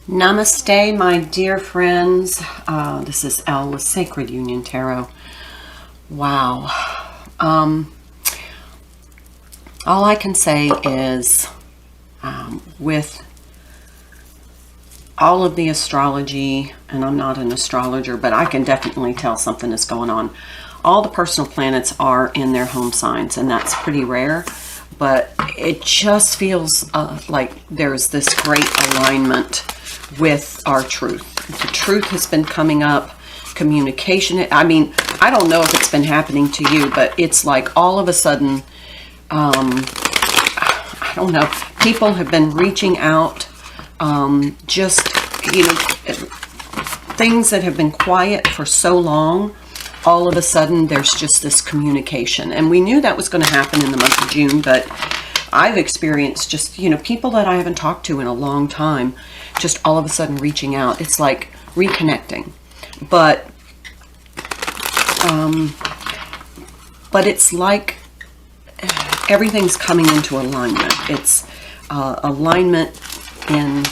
Namaste, my dear friends. This is Elle with Sacred Union Tarot. Wow. All I can say is with all of the astrology, and I'm not an astrologer, but I can definitely tell something is going on. All the personal planets are in their home signs, and that's pretty rare. But it just feels like there's this great alignment with our truth. The truth has been coming up, communication. I mean, I don't know if it's been happening to you, but it's like all of a sudden, I don't know, people have been reaching out, just, you know, things that have been quiet for so long. All of a sudden, there's just this communication. And we knew that was going to happen in the month of June, but I've experienced just, you know, people that I haven't talked to in a long time, just all of a sudden reaching out. It's like reconnecting. But it's like everything's coming into alignment. It's alignment in,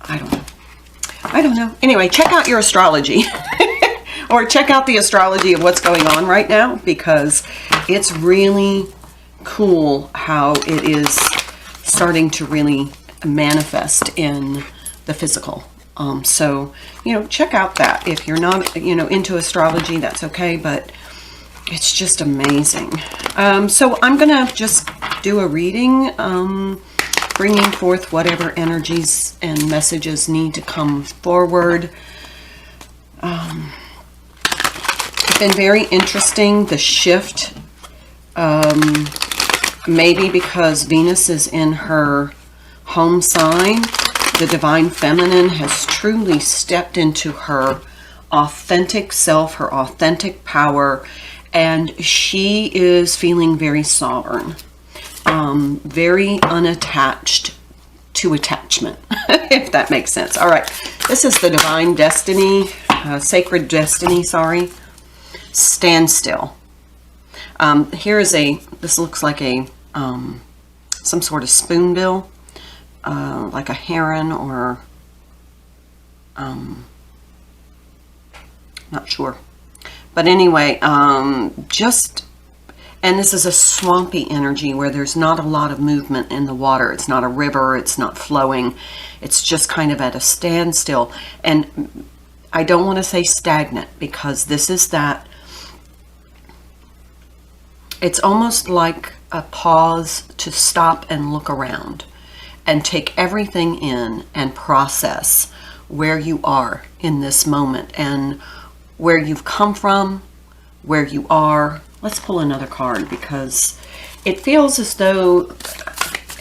I don't know. Anyway, check out your astrology. Or check out the astrology of what's going on right now, because it's really cool how it is starting to really manifest in the physical. So, you know, check out that. If you're not, you know, into astrology, that's okay, but it's just amazing. So I'm going to just do a reading, bringing forth whatever energies and messages need to come forward. It's been very interesting, the shift, maybe because Venus is in her home sign. The Divine Feminine has truly stepped into her authentic self, her authentic power, and she is feeling very sovereign, very unattached to attachment, if that makes sense. All right, this is the Divine Destiny, Sacred Destiny, sorry. Stand still. Here is this looks like a some sort of spoonbill, like a heron, or not sure. But anyway, just, and this is a swampy energy where there's not a lot of movement in the water. It's not a river, it's not flowing. It's just kind of at a standstill. And I don't want to say stagnant, because this is that. It's almost like a pause to stop and look around and take everything in and process where you are in this moment and where you've come from, where you are. Let's pull another card, because it feels as though,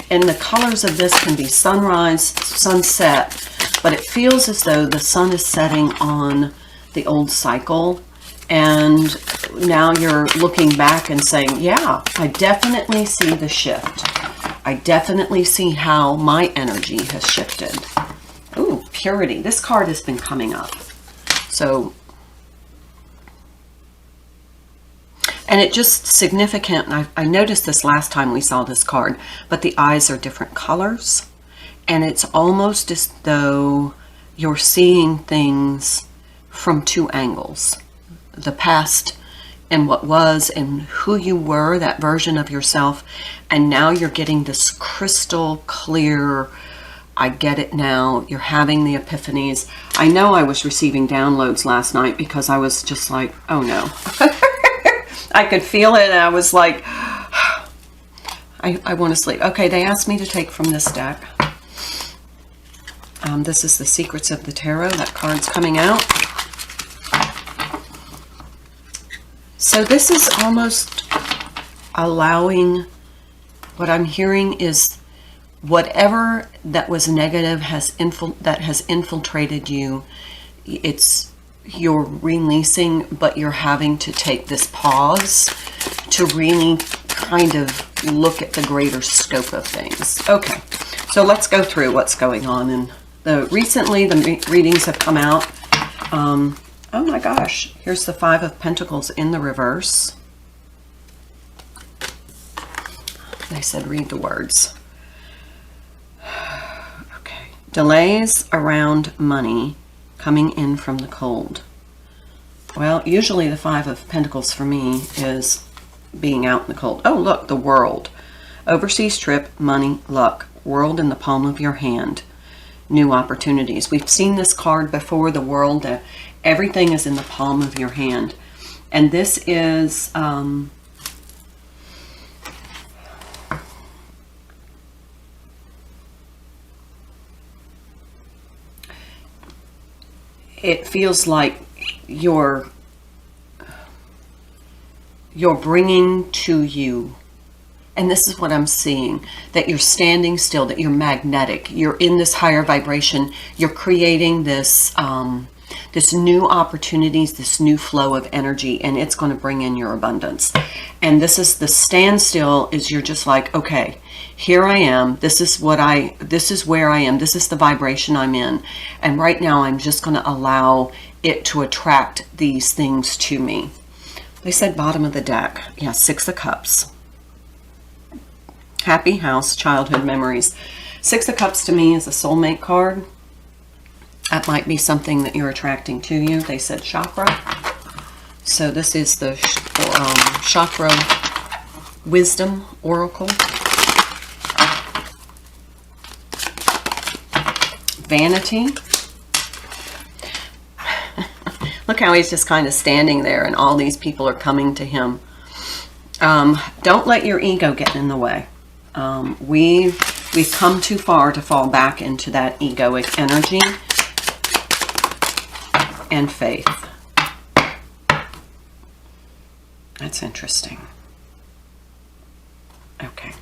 and the colors of this can be sunrise, sunset, but it feels as though the sun is setting on the old cycle. And now you're looking back and saying, yeah, I definitely see the shift. I definitely see how my energy has shifted. Ooh, purity. This card has been coming up. So, and it just significant. I noticed this last time we saw this card, but the eyes are different colors. And it's almost as though you're seeing things from two angles. The past and what was and who you were, that version of yourself. And now you're getting this crystal clear, I get it now. You're having the epiphanies. I know I was receiving downloads last night because I was just like, oh no. I could feel it and I was like, I want to sleep. Okay, they asked me to take from this deck. This is the Secrets of the Tarot. That card's coming out. So this is almost allowing, what I'm hearing is whatever that was negative that has infiltrated you, you're releasing, but you're having to take this pause to really kind of look at the greater scope of things. Okay, so let's go through what's going on. And recently the readings have come out. Oh my gosh, here's the Five of Pentacles in the reverse. They said read the words. Okay. Delays around money coming in from the cold. Well, usually the Five of Pentacles for me is being out in the cold. Oh, look, the World. Overseas trip, money, luck. World in the palm of your hand. New opportunities. We've seen this card before, the World. Everything is in the palm of your hand. And this is... it feels like you're bringing to you, and this is what I'm seeing, that you're standing still, that you're magnetic, you're in this higher vibration, you're creating this this new opportunities, this new flow of energy, and it's going to bring in your abundance. And this is the standstill, is you're just like, okay, here I am, this is where I am, this is the vibration I'm in, and right now I'm just going to allow it to attract these things to me. They said bottom of the deck. Yeah, Six of Cups. Happy house, childhood memories. Six of Cups to me is a soulmate card. That might be something that you're attracting to you. They said chakra. So this is the chakra wisdom oracle. Vanity. Look how he's just kind of standing there and all these people are coming to him. Don't let your ego get in the way. We've come too far to fall back into that egoic energy. And faith. That's interesting. Okay.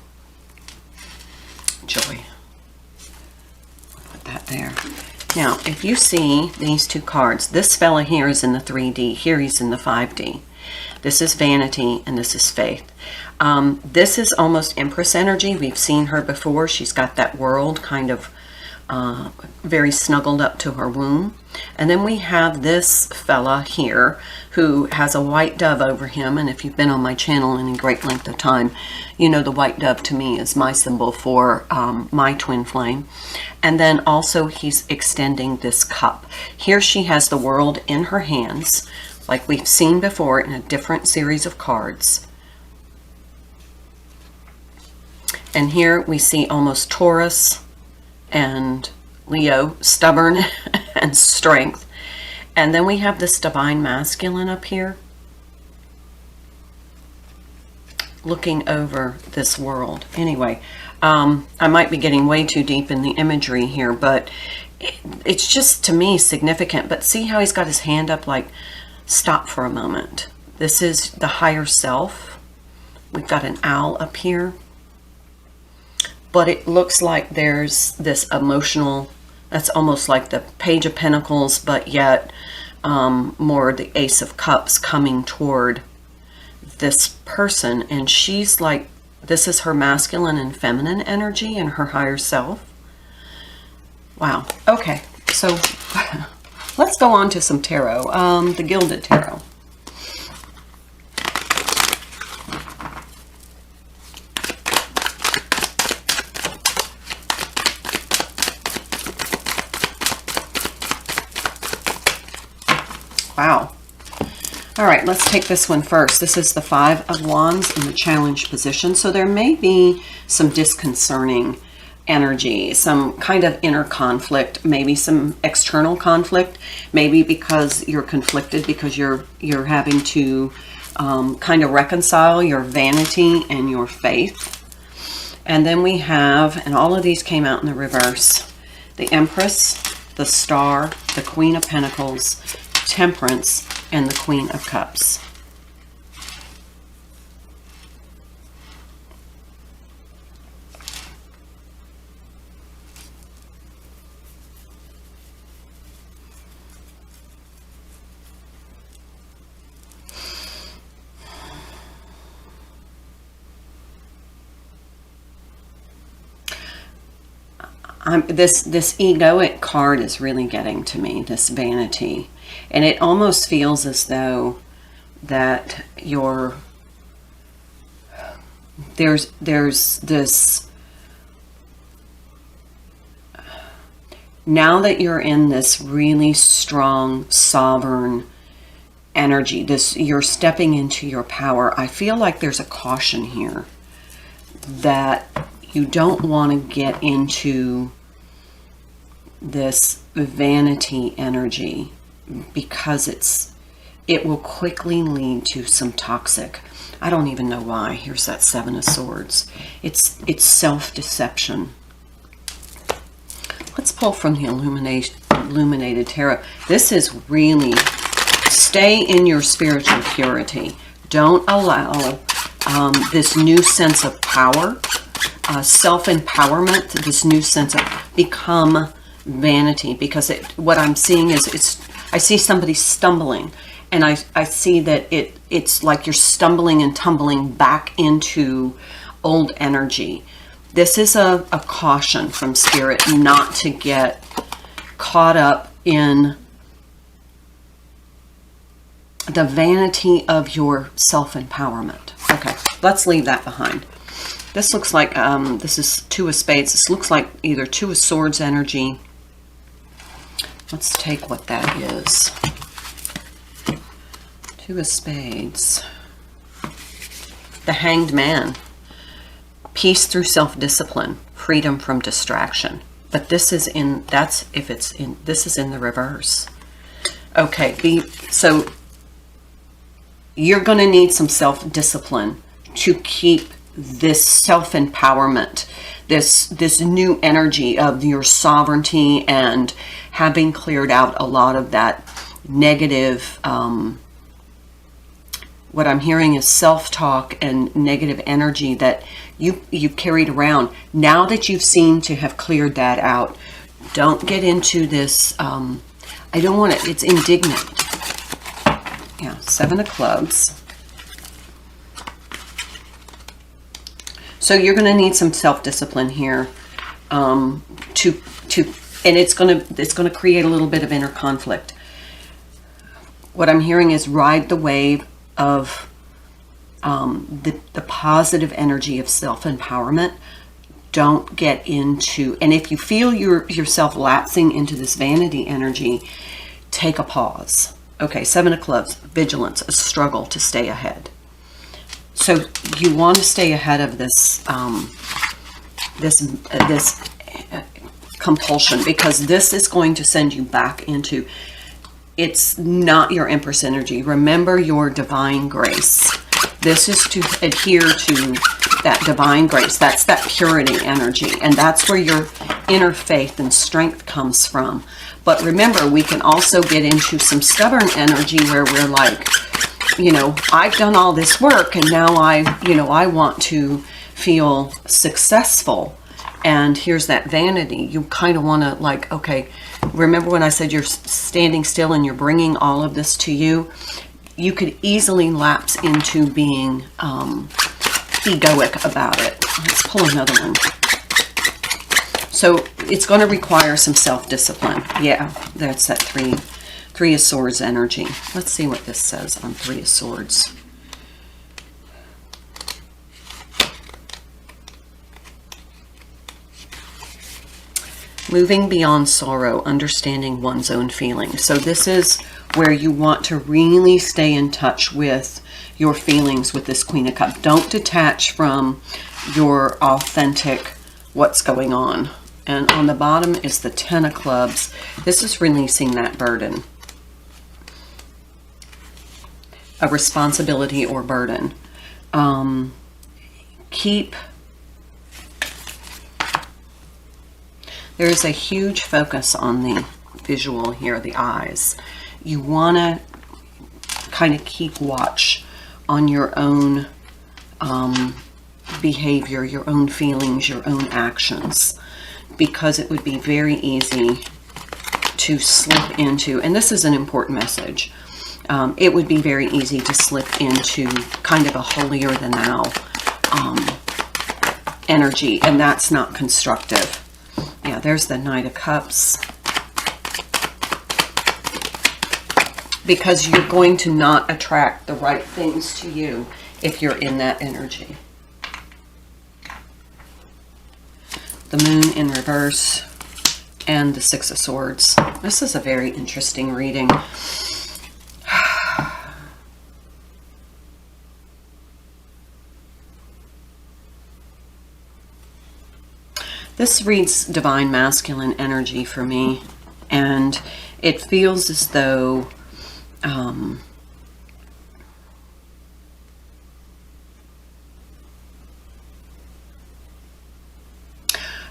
Joy. Put that there. Now, if you see these two cards, this fella here is in the 3D. Here he's in the 5D. This is vanity and this is faith. This is almost Empress energy. We've seen her before. She's got that world kind of very snuggled up to her womb. And then we have this fella here who has a white dove over him. And if you've been on my channel any great length of time, you know the white dove to me is my symbol for my twin flame. And then also he's extending this cup. Here she has the world in her hands, like we've seen before in a different series of cards. And here we see almost Taurus and Leo, stubborn and strength. And then we have this divine masculine up here looking over this world. Anyway, I might be getting way too deep in the imagery here, but it's just to me significant. But see how he's got his hand up like, stop for a moment. This is the higher self. We've got an owl up here. But it looks like there's this emotional, that's almost like the Page of Pentacles, but yet more the Ace of Cups coming toward this person. And she's like, this is her masculine and feminine energy and her higher self. Wow. Okay. So let's go on to some tarot. The Gilded Tarot. Wow. All right, let's take this one first. This is the Five of Wands in the challenge position. So there may be some disconcerting energy, some kind of inner conflict, maybe some external conflict, maybe because you're conflicted because you're having to kind of reconcile your vanity and your faith. And then we have, and all of these came out in the reverse, the Empress, the Star, the Queen of Pentacles, Temperance, and the Queen of Cups. This egoic card is really getting to me, this vanity. And it almost feels as though that there's this, now that you're in this really strong, sovereign energy, you're stepping into your power. I feel like there's a caution here that you don't want to get into this vanity energy, because it will quickly lead to some toxic, I don't even know why. Here's that Seven of Swords. It's self-deception. Let's pull from the Illuminated Tarot. This is really, stay in your spiritual purity. Don't allow this new sense of power, self-empowerment, this new sense of become vanity, because what I'm seeing is I see somebody stumbling, and I see that it's like you're stumbling and tumbling back into old energy. This is a caution from Spirit not to get caught up in the vanity of your self-empowerment. Okay, let's leave that behind. This looks like, this is Two of Spades. This looks like either Two of Swords energy. Let's take what that is. Two of Spades. The Hanged Man. Peace through self-discipline. Freedom from distraction. But this is in, this is in the reverse. Okay, so you're going to need some self-discipline to keep this self-empowerment, this new energy of your sovereignty, and having cleared out a lot of that negative, what I'm hearing is self-talk and negative energy that you carried around. Now that you've seemed to have cleared that out, don't get into this, I don't want it, it's indignant. Yeah, Seven of Clubs. So you're going to need some self-discipline here, and it's going to create a little bit of inner conflict. What I'm hearing is ride the wave of the positive energy of self-empowerment. Don't get into, and if you feel yourself lapsing into this vanity energy, take a pause. Okay, Seven of Clubs, vigilance, a struggle to stay ahead. So you want to stay ahead of this this compulsion, because this is going to send you back into, it's not your Empress energy. Remember your divine grace. This is to adhere to that divine grace. That's that purity energy, and that's where your inner faith and strength comes from. But remember, we can also get into some stubborn energy where we're like, you know, I've done all this work and now I want to feel successful. And here's that vanity. You kind of want to, like, okay, remember when I said you're standing still and you're bringing all of this to you? You could easily lapse into being egoic about it. Let's pull another one. So it's going to require some self-discipline. Yeah, that's that Three of Swords energy. Let's see what this says on Three of Swords. Moving beyond sorrow, understanding one's own feelings. So this is where you want to really stay in touch with your feelings with this Queen of Cups. Don't detach from your authentic what's going on. And on the bottom is the Ten of Clubs. This is releasing that burden. A responsibility or burden. There's a huge focus on the visual here, the eyes. You want to kind of keep watch on your own behavior, your own feelings, your own actions, because it would be very easy to slip into, and this is an important message, it would be very easy to slip into kind of a holier than thou energy, and that's not constructive. Yeah, there's the Knight of Cups. Because you're going to not attract the right things to you if you're in that energy. The Moon in reverse and the Six of Swords. This is a very interesting reading. This reads Divine Masculine energy for me, and it feels as though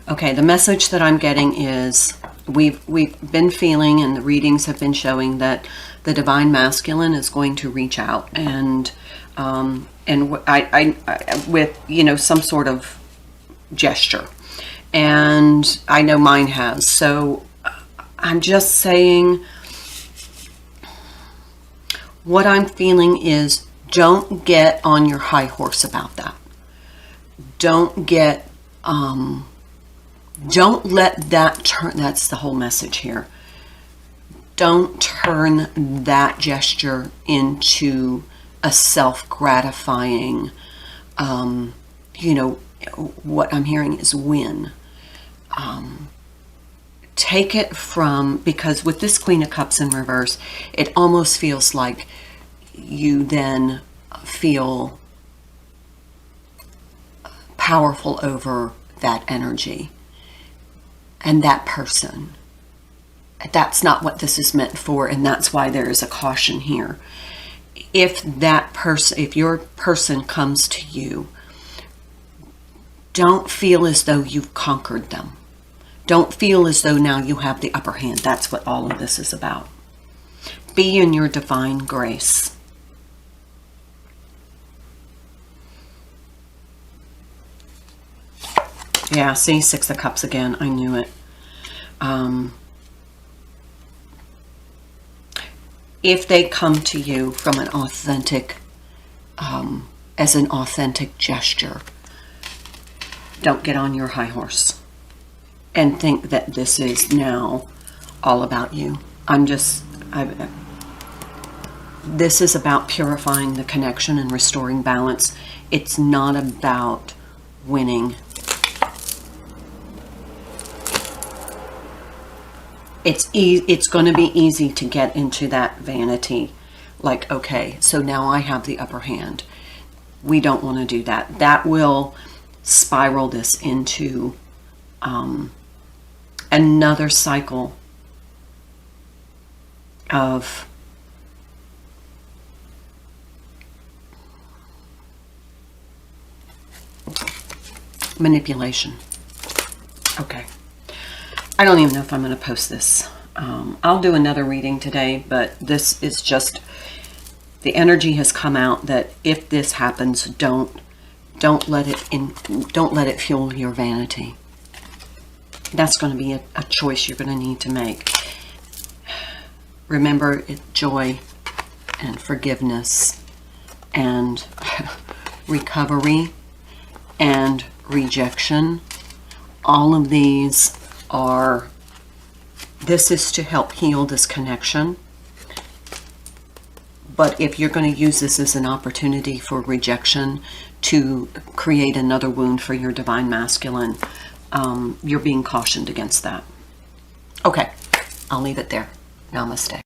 okay, the message that I'm getting is we've been feeling, and the readings have been showing, that the Divine Masculine is going to reach out and with, you know, some sort of gesture. And I know mine has. So I'm just saying, what I'm feeling is, don't get on your high horse about that. Don't get, don't let that turn, that's the whole message here. Don't turn that gesture into a self-gratifying, you know, what I'm hearing is win. Take it from, because with this Queen of Cups in reverse, it almost feels like you then feel powerful over that energy and that person. That's not what this is meant for, and that's why there is a caution here. If that person, if your person comes to you, don't feel as though you've conquered them. Don't feel as though now you have the upper hand. That's what all of this is about. Be in your divine grace. Yeah, see, Six of Cups again. I knew it. If they come to you from an authentic, as an authentic gesture, don't get on your high horse and think that this is now all about you. This is about purifying the connection and restoring balance. It's not about winning. It's going to be easy to get into that vanity. Like, okay, so now I have the upper hand. We don't want to do that. That will spiral this into another cycle of manipulation. Okay. I don't even know if I'm going to post this. I'll do another reading today, but this is just, the energy has come out that if this happens, don't let it fuel your vanity. That's going to be a choice you're going to need to make. Remember, joy and forgiveness and recovery and rejection. All of these are, this is to help heal this connection. But if you're going to use this as an opportunity for rejection to create another wound for your Divine Masculine, you're being cautioned against that. Okay, I'll leave it there. Namaste.